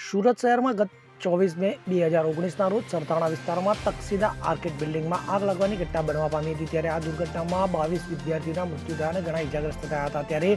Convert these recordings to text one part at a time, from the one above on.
સુરત શહેરમાં ગત 24 મે 2019ના રોજ સરથાણા વિસ્તારમાં તકસીદા આર્કેડ બિલ્ડિંગમાં આગ લાગવાની ઘટના બનવા પામી હતી। ત્યારે આ દુર્ઘટનામાં 22 વિદ્યાર્થીઓના મૃત્યુ થયા અને ઘણા ઇજાગ્રસ્ત થયા હતા। ત્યારે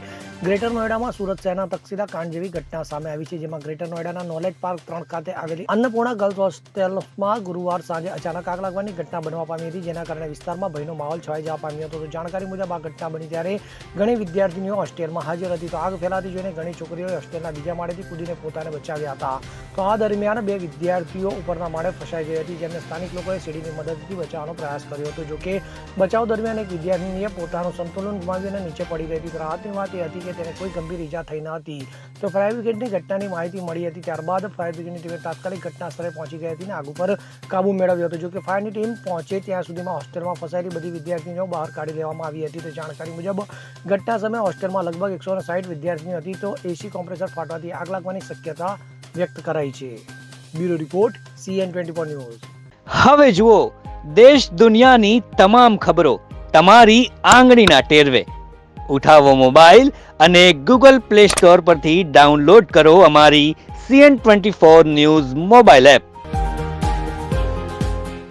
ગ્રેટર નોઈડામાં સુરત શહેરના તકસીદા કાંડ જેવી ઘટના સામે આવી છે, જેમાં ગ્રેટર નોઈડાના નોલેજ પાર્ક 3 ખાતે આવેલી અન્નપૂર્ણા ગર્લ્સ હોસ્ટેલમાં ગુરુવાર સાંજે અચાનક આગ લાગવાની ઘટના બનવા પામી હતી, જેના કારણે વિસ્તારમાં ભયનો માહોલ છવાઈ જવા પામ્યો હતો। તો જાણકારી મુજબ આ ઘટના બની ત્યારે ઘણી વિદ્યાર્થીનીઓ હોસ્ટેલમાં હાજર હતી। તો આગ ફેલાતી જોઈને ઘણી છોકરીઓએ હોસ્ટેલના બીજા માળેથી કૂદીને પોતાને બચાવ્યા હતા। તો આ દરમિયાન બે વિદ્યાર્થીઓ ઉપરના માળે ફસાઈ ગઈ હતી, જેમને સ્થાનિક લોકોએ સીડીની મદદથી બચાવવાનો પ્રયાસ કર્યો હતો। જોકે બચાવ દરમિયાન એક વિદ્યાર્થીનીએ પોતાનું સંતુલન ગુમાવીને નીચે પડી ગઈ હતી। રાહતની વાત એ હતી કે તેને કોઈ ગંભીર ઈજા થઈ ન હતી। તો ફાયર બ્રિગેડની ઘટનાની માહિતી મળી હતી। ત્યારબાદ ફાયર બ્રિગેડની ટીમે તાત્કાલિક ઘટના સ્થળે પહોંચી ગઈ હતી અને આગ ઉપર કાબુ મેળવ્યો હતો। જોકે ફાયરની ટીમ પહોંચે ત્યાં સુધીમાં હોસ્ટેલમાં ફસાયેલી બધી વિદ્યાર્થીનીઓ બહાર કાઢી લેવામાં આવી હતી। તો જાણકારી મુજબ ઘટના સમયે હોસ્ટેલમાં લગભગ 160 વિદ્યાર્થીનીઓ હતી। તો એસી કોમ્પ્રેસર ફાટવાથી આગ લાગવાની શક્યતા વ્યક્ત કરાઈ છે। Bureau report CN24 news. હવે જુઓ દેશ દુનિયાની તમામ ખબરો તમારી આંગળીના ટેરવે। ઉઠાવો મોબાઈલ અને Google Play Store પરથી ડાઉનલોડ કરો અમારી CN24 ન્યૂઝ મોબાઈલ એપ।